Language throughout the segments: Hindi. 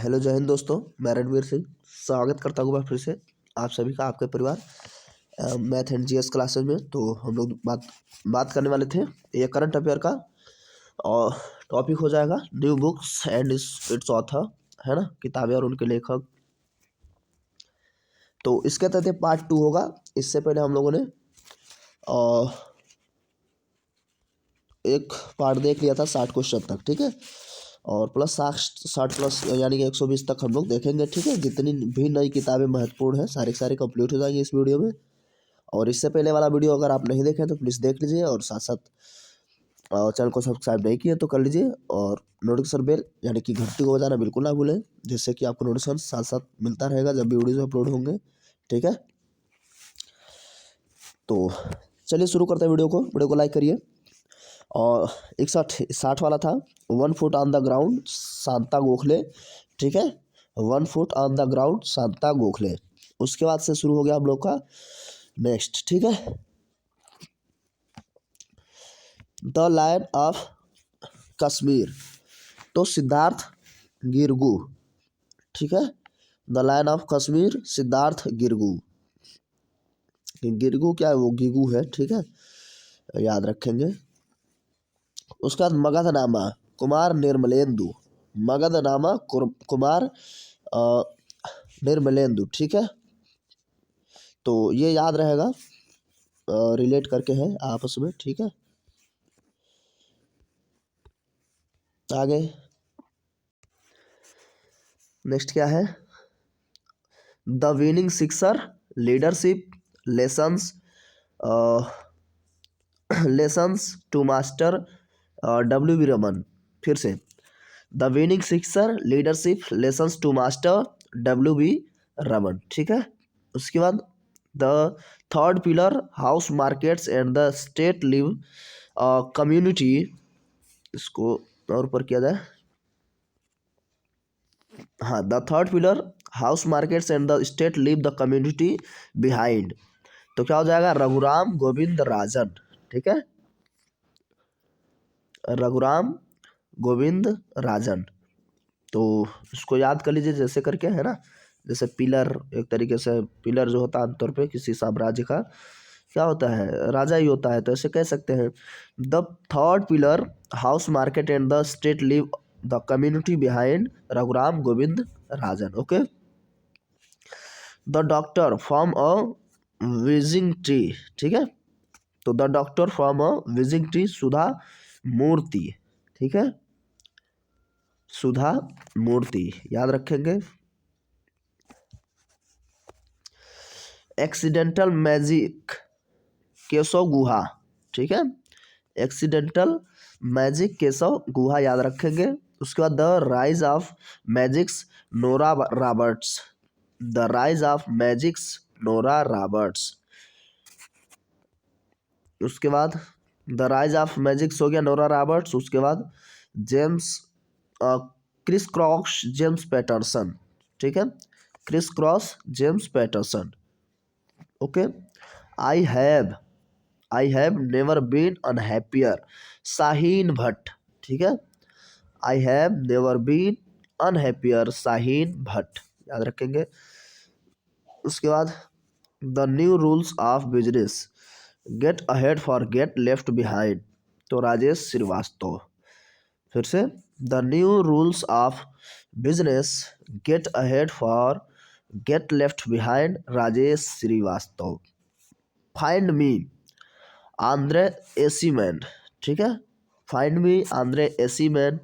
हेलो जय हिंद दोस्तों, मैं रणवीर सिंह स्वागत करता हूँ मैं फिर से आप सभी का आपके परिवार मैथ एंड जीएस क्लासेस में। तो हम लोग बात करने वाले थे ये करंट अफेयर का, और टॉपिक हो जाएगा new books and it's author, है ना, किताबें और उनके लेखक। तो इसके तहत पार्ट 2 होगा। इससे पहले हम लोगों ने एक पार्ट देख लिया था 60 क्वेश्चन तक, ठीक है, और प्लस 60 प्लस यानी कि 120 तक हम लोग देखेंगे, ठीक है। जितनी भी नई किताबें महत्वपूर्ण है सारी कंप्लीट हो जाएंगी इस वीडियो में। और इससे पहले वाला वीडियो अगर आप नहीं देखें तो प्लीज़ देख लीजिए, और साथ साथ चैनल को सब्सक्राइब नहीं किए तो कर लीजिए, और नोटिफिकेशन बेल यानी कि घंटी को बजाना बिल्कुल ना भूलें, जिससे कि आपको नोटिफिकेशन साथ साथ मिलता रहेगा जब भी वीडियो अपलोड होंगे, ठीक है। तो चलिए शुरू करते हैं वीडियो को लाइक करिए। और 61-60 वाला था 1 foot on the ground Shanta Gokhale, ठीक है, 1 foot on the ground Shanta Gokhale. उसके बाद से शुरू हो गया हम लोग का नेक्स्ट, ठीक है, द लायन ऑफ कश्मीर, तो सिद्धार्थ गिरगू, ठीक है, the lion of Kashmir Siddharth Girgu. Girgu क्या है, वो गिगू है, ठीक है, याद रखेंगे। उसका बाद मगधनामा कुमार निर्मलेंदु, मगधनामा कुमार निर्मलेंदु, ठीक है। तो ये याद रहेगा, रिलेट करके है आपस में, ठीक है। आगे नेक्स्ट क्या है, the winning sixer leadership lessons to master W.B. Raman. फिर से, the winning sixer leadership lessons to master W.B. Raman, ठीक है। उसके बाद the third pillar house markets and the state leave community, इसको और ऊपर किया जाए, हाँ, the third pillar house markets and the state leave the community behind. तो क्या हो जाएगा, रघुराम गोविंद राजन, ठीक है, रघुराम गोविंद राजन। तो इसको याद कर लीजिए जैसे करके, है ना, जैसे पिलर, एक तरीके से पिलर जो होता है आमतौर पे किसी साम्राज्य का क्या होता है, राजा ही होता है, तो ऐसे कह सकते हैं। The third pillar house market and the state leave the community behind Raghuram Govind Rajan, okay. The doctor from a wishing tree, ठीक है, तो the doctor from a wishing tree Sudha Murty, ठीक है, सुधा मूर्ति याद रखेंगे। एक्सीडेंटल मैजिक केशव गुहा, ठीक है, एक्सीडेंटल मैजिक केशव गुहा याद रखेंगे। उसके बाद the rise of magics Nora Roberts, the rise of magics Nora Roberts. उसके बाद द राइज ऑफ मैजिक्स हो गया नोरा रॉबर्ट्स। उसके बाद James Chris Cross James Patterson, ठीक है, Chris Cross James Patterson, okay. I have never been unhappier Shaheen Bhatt, ठीक है, I have never been unhappier Shaheen Bhatt याद रखेंगे। उसके बाद the new rules of business get ahead for get left behind, तो राजेश श्रीवास्तव। फिर से, the new rules of business get ahead for get left behind Rajesh Srivastava. Find me Andre Aciman, ठीक है, find me Andre Aciman.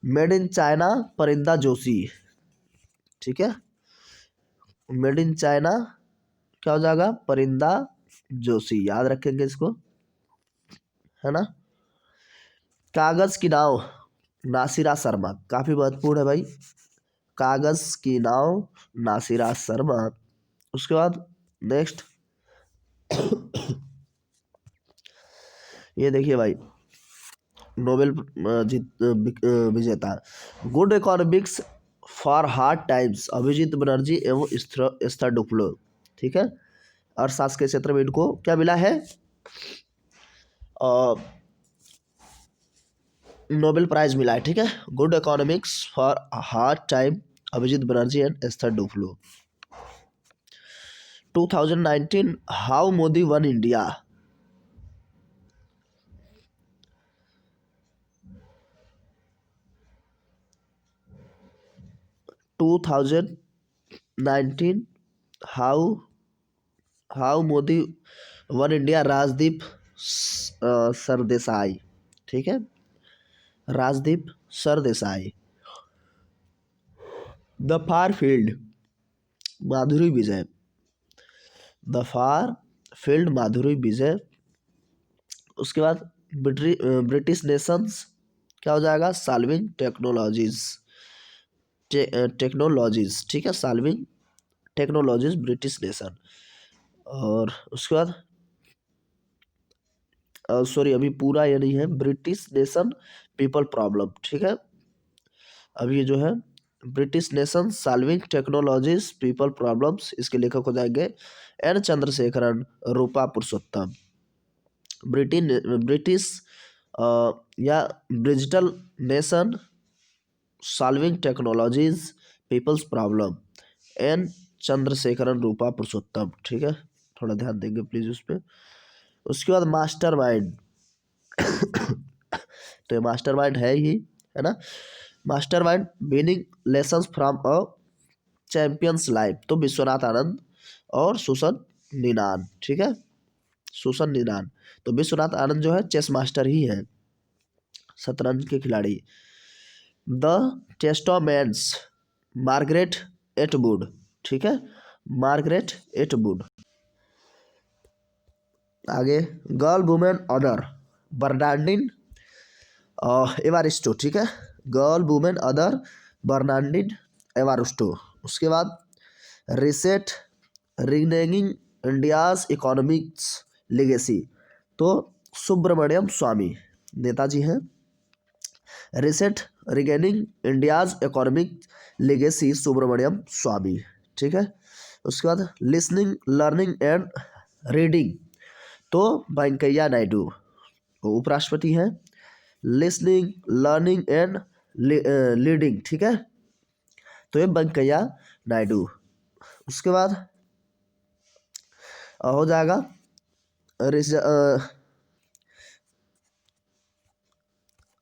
Made in China Parinda Joshi, ठीक है, मेड इन चाइना क्या हो जाएगा, परिंदा जोशी याद रखेंगे इसको, है ना। कागज की नाव नासिरा शर्मा, काफी महत्वपूर्ण है भाई, कागज की नाव नासिरा शर्मा। उसके बाद नेक्स्ट ये देखिए भाई, नोबेल विजेता, good economics for hard times Abhijit Banerjee एवं एस्थर डुफ्लो, ठीक है। अर्थशास्त्र के क्षेत्र में इनको क्या मिला है, नोबेल प्राइज मिला है, ठीक है। Good economics for hard time, Abhijit Banerjee and Esther Duflo. 2019 how Modi won India. 2019 how how Modi won India, Rajdeep Sardesai, ठीक है, Rajdeep Sardesai. The far field, Madhuri Vijay, the far field Madhuri Vijay. उसके बाद ब्रिटिश नेशंस क्या हो जाएगा, सॉल्विंग टेक्नोलॉजीज, टेक्नोलॉजीज, ठीक है, सॉल्विंग टेक्नोलॉजीज ब्रिटिश नेशन। और उसके बाद सॉरी अभी पूरा ये नहीं है, ब्रिटिश नेशन पीपल प्रॉब्लम, ठीक है। अब ये जो है British nation solving technologies people problems, इसके लेखक हो जाएंगे एन चंद्रशेखरन, रूपा पुरुषोत्तम। ब्रिटिश या digital nation solving technologies people's problem, N Chandrasekaran, Rupa Purushottam, ठीक है, थोड़ा ध्यान देंगे प्लीज उस पर। उसके बाद मास्टरमाइंड तो ये मास्टरमाइंड है ही, है ना। Mastermind meaning lessons from a champions life, तो विश्वनाथ आनंद और सुसन निनान, ठीक है, सुसन निनान। तो विश्वनाथ आनंद जो है चेस मास्टर ही है, शतरंज के खिलाड़ी। द टेस्टामेंट्स, मार्गरेट एटवुड, ठीक है, मार्गरेट एटवुड। आगे girl women honour, Bernardine Evaristo, ठीक है, girl women other Bernardine Evaristo. उसके बाद reset reneging India's economics legacy, तो सुब्रमण्यम स्वामी नेताजी हैं। Reset regaining India's economic legacy, Subramanian Swamy, ठीक है। उसके बाद लिसनिंग लर्निंग एंड रीडिंग, तो वेंकैया नायडू, वो उपराष्ट्रपति हैं। लिसनिंग लर्निंग एंड लीडिंग, ठीक है, तो ये वेंकैया नायडू। उसके बाद हो जाएगा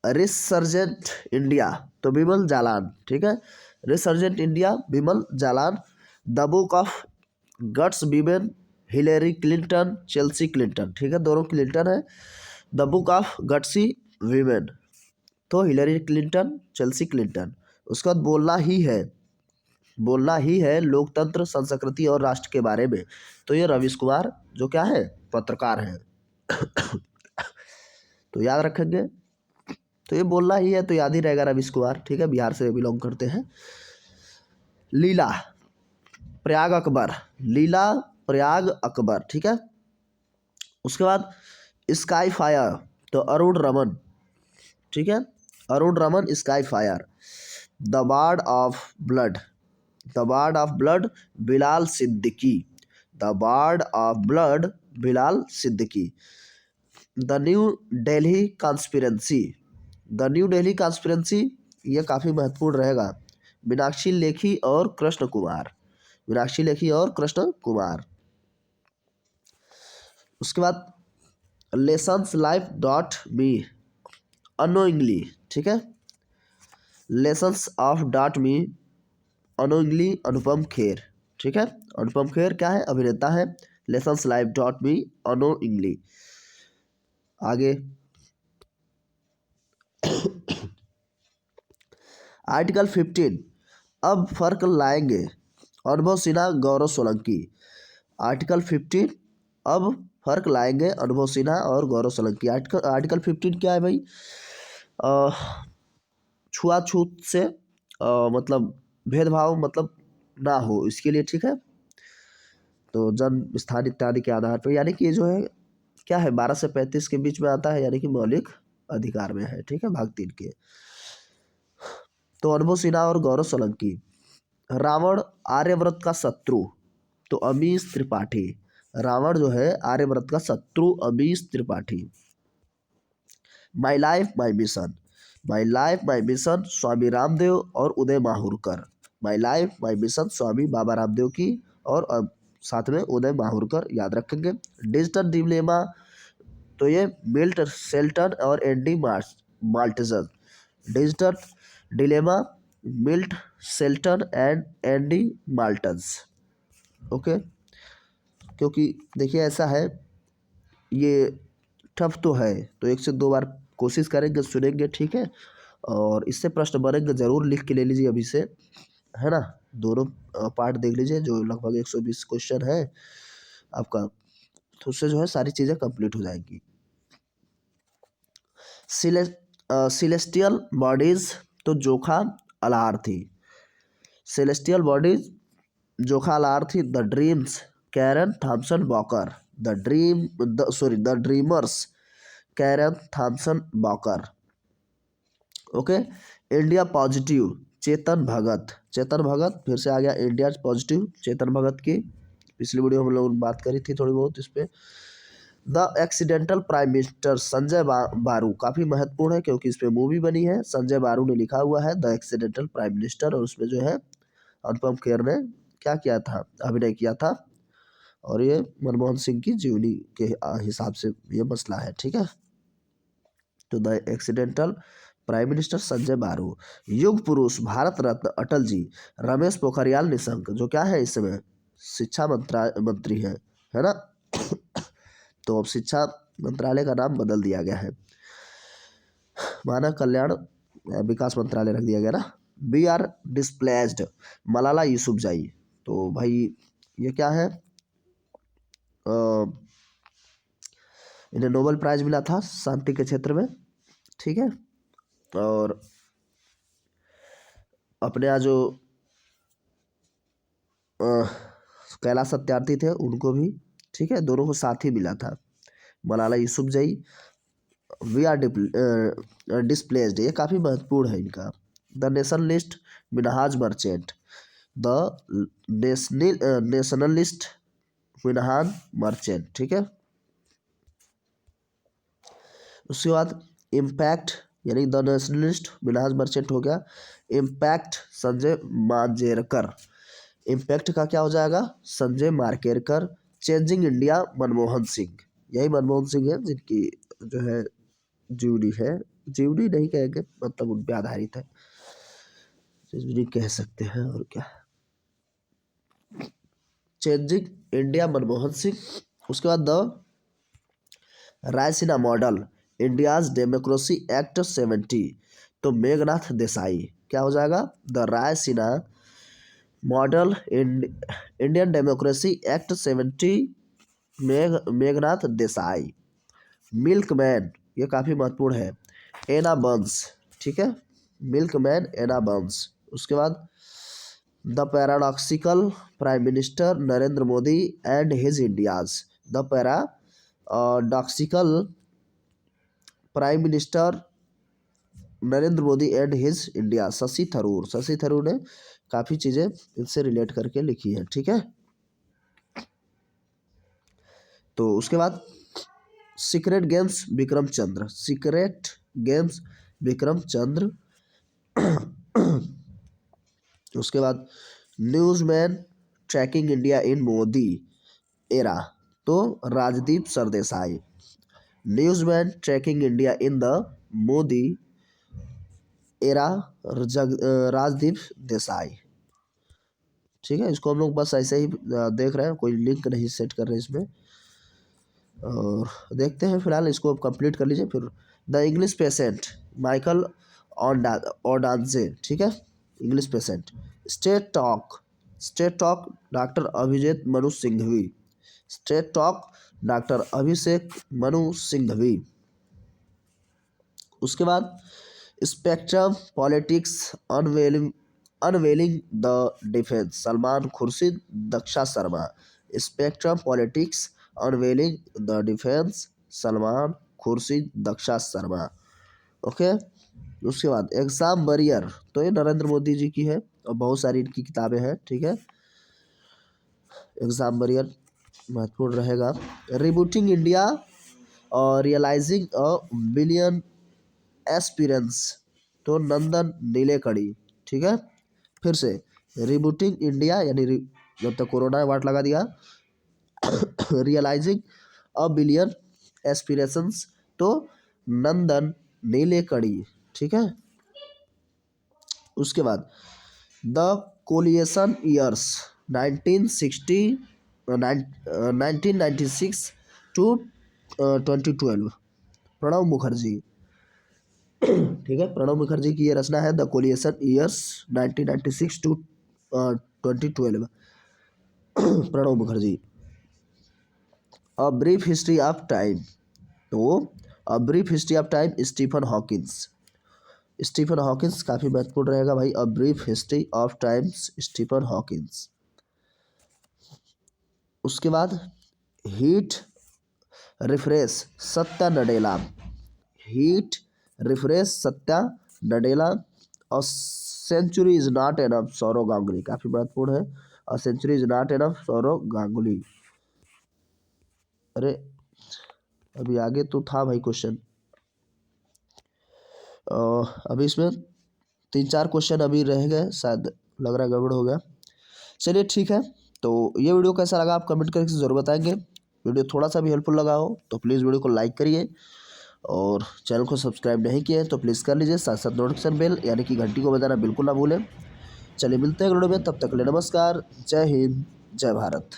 रिसर्जेंट इंडिया, तो विमल जालान, ठीक है, resurgent India Vimal Jalan. The book of guts women Hillary Clinton, Chelsea Clinton, ठीक है, दोनों क्लिंटन है। The book of gutsy women, तो हिलेरी क्लिंटन, चेल्सी क्लिंटन। उसके बाद बोलना ही है, बोलना ही है लोकतंत्र, संस्कृति और राष्ट्र के बारे में, तो ये रवीश कुमार जो क्या है, पत्रकार हैं। तो याद रखेंगे, तो ये बोलना ही है तो याद ही रहेगा रवीश कुमार, ठीक है, बिहार से बिलोंग करते हैं। लीला प्रयाग अकबर, लीला प्रयाग अकबर, ठीक है। उसके बाद स्काई फायर, तो अरुण रमन, ठीक है, Arun Raman sky fire. The bard of blood, the bard of blood Bilal Siddiqui, the bard of blood Bilal Siddiqui. The New Delhi conspiracy, the New Delhi conspiracy, ये काफ़ी महत्वपूर्ण रहेगा, मीनाक्षी लेखी और कृष्ण कुमार, मीनाक्षी लेखी और कृष्ण कुमार। उसके बाद lessons life dot me annoyingly, ठीक है, lessons of dot me annoyingly Anupam Kher, ठीक है, अनुपम खेर क्या है, अभिनेता है। Lessons life dot me annoyingly. आगे आर्टिकल 15 अब फर्क लाएंगे, अनुभव सिन्हा गौरव सोलंकी। आर्टिकल 15 अब फर्क लाएंगे, अनुभव सिन्हा और गौरव सोलंकी। आर्टिकल 15 क्या है भाई, छुआछूत से मतलब भेदभाव मतलब ना हो इसके लिए, ठीक है, तो जन्म स्थान इत्यादि के आधार पर, यानी कि ये जो है क्या है 12 से 35 के बीच में आता है, यानी कि मौलिक अधिकार में है, ठीक है, भाग 3 के। तो अनुभव सिन्हा और गौरव सोलंकी। रावण आर्यव्रत का शत्रु, तो अमीश त्रिपाठी, रावण जो है आर्यव्रत का शत्रु Amish Tripathi. My life my mission, my life my mission Swami Ramdev और Uday Mahurkar. My life my mission Swami Baba Ramdev की, और साथ में उदय माहुरकर याद रखेंगे। डिजिटल डिलेमा, तो ये मिल्ट शेल्टन और Andy Maltzer. Digital dilemma, Milt Shelton and Andy Maltz. Okay, क्योंकि देखिए ऐसा है, ये टफ तो है, तो 1 से 2 बार कोशिश करेंगे, सुनेंगे, ठीक है। और इससे प्रश्न बनेंगे, ज़रूर लिख के ले लीजिए अभी से, है ना। दोनों पार्ट देख लीजिए, जो लगभग 120 क्वेश्चन है आपका, तो उससे जो है सारी चीज़ें कंप्लीट हो जाएंगी। सिलेस्टियल बॉडीज, तो जोखा अलार्थी। Celestial bodies Jokha Alharthi. The dreams Karen Thompson Walker. The dreamers Karen Thompson Walker. Okay. India positive Chetan Bhagat. Chetan Bhagat फिर से आ गया, इंडिया पॉजिटिव चेतन भगत की पिछली वीडियो हम लोग बात करी थी थोड़ी बहुत इस पे। The accidental prime minister Sanjay बारू, काफ़ी महत्वपूर्ण है क्योंकि इस पे मूवी बनी है, संजय बारू ने लिखा हुआ है द एक्सीडेंटल प्राइम मिनिस्टर, और उसमें जो है अनुपम खेर ने क्या किया था, अभिनय किया था, और ये मनमोहन सिंह की जीवनी के हिसाब से ये मसला है, ठीक है। तो the accidental prime minister Sanjay बारू। युग पुरुष भारत रत्न अटल जी। रमेश पोखरियाल निशंक, जो क्या है इस समय शिक्षा मंत्री है ना। तो अब शिक्षा मंत्रालय का नाम बदल दिया गया है, मानव कल्याण विकास मंत्रालय रख दिया गया ना। We are displaced Malala Yousafzai. तो भाई ये क्या है, इन्हें नोबेल प्राइज मिला था शांति के क्षेत्र में, ठीक है। और अपने यहाँ जो कैलाश सत्यार्थी थे उनको भी, ठीक है, दोनों को साथ ही मिला था। Malala Yousafzai, we are displaced, ये काफ़ी महत्वपूर्ण है इनका। The nationalist Minhaz Merchant. The nationalist Minhaz Merchant, ठीक है। उसके बाद इम्पैक्ट, यानी द नेशनलिस्ट मिनहाज मर्चेंट हो गया। इम्पैक्ट संजय मांजेरकर। इम्पैक्ट का क्या हो जाएगा, संजय मारकेरकर। चेंजिंग इंडिया मनमोहन सिंह, यही मनमोहन सिंह है जिनकी जो है जीवनी है, जीवनी नहीं कहेंगे, मतलब उन पे आधारित है, जीवनी कह सकते हैं, और क्या। Changing India Manmohan Singh. उसके बाद the Raisina model India's democracy act 70, तो मेघनाथ देसाई। क्या हो जाएगा, the Raisina model Indian democracy act 70, Meghnath Desai. Milkman, ये काफ़ी महत्वपूर्ण है, एना बंस, ठीक है, मिल्कमैन एना बंस। उसके बाद the paradoxical prime minister Narendra Modi and his India's. The paradoxical prime minister Narendra Modi and his India, Shashi Tharoor. Shashi Tharoor ने काफ़ी चीज़ें इनसे रिलेट करके लिखी है, ठीक है। तो उसके बाद secret games Vikram Chandra. Secret games Vikram Chandra. उसके बाद newsman tracking India in Modi era, तो Rajdeep Sardesai. Newsman tracking India in the Modi era, Rajdeep Desai, ठीक है। इसको हम लोग बस ऐसे ही देख रहे हैं, कोई लिंक नहीं सेट कर रहे इसमें, और देखते हैं फिलहाल इसको कंप्लीट कर लीजिए। फिर the English patient Michael Ondaatje, ठीक है, English patient. State talk doctor Abhijit Manu Singhvi. State talk doctor Abhishek Manu Singhvi. उसके बाद spectrum politics unveiling the defence Salman Khurshid Daksha Sharma. Spectrum politics unveiling the defence Salman Khurshid Daksha Sharma. Okay. उसके बाद एग्जाम वॉरियर, तो ये नरेंद्र मोदी जी की है और बहुत सारी इनकी किताबें हैं, ठीक है। एग्जाम वॉरियर महत्वपूर्ण रहेगा। रिबूटिंग इंडिया और रियलाइजिंग अ बिलियन एस्पिरेंस, तो नंदन नीलेकणी। ठीक है, फिर से रिबूटिंग इंडिया यानी जब तक कोरोना वाट लगा दिया। रियलाइजिंग अ बिलियन एस्पिरेशंस, तो नंदन नीलेकणी। ठीक है, उसके बाद the coalition years 1960 1996 to 2012, Pranab Mukherjee. ठीक है, प्रणब मुखर्जी की ये रचना है the coalition years 1996 to 2012। Pranab Mukherjee. A brief history of time, तो a brief history of time Stephen Hawkins. Stephen Hawkins काफ़ी महत्वपूर्ण रहेगा भाई। A brief history of times Stephen Hawkins. उसके बाद hit refresh Satya Nadella. Hit refresh Satya Nadella. और century is not enough Sourav Ganguly, काफ़ी महत्वपूर्ण है। और century is not enough Sourav Ganguly. अरे अभी आगे तो था भाई क्वेश्चन, अभी इसमें 3-4 क्वेश्चन अभी रह गए, शायद लग रहा है गड़बड़ हो गया। चलिए ठीक है, तो ये वीडियो कैसा लगा आप कमेंट करके ज़रूर बताएंगे। वीडियो थोड़ा सा भी हेल्पफुल लगा हो तो प्लीज़ वीडियो को लाइक करिए, और चैनल को सब्सक्राइब नहीं किए हैं तो प्लीज़ कर लीजिए। साथ साथ नोटिफिकेशन बेल यानी कि घंटी को बजाना बिल्कुल ना भूलें। चलिए मिलते हैं वीडियो में, तब तक के लिए नमस्कार, जय हिंद, जय भारत।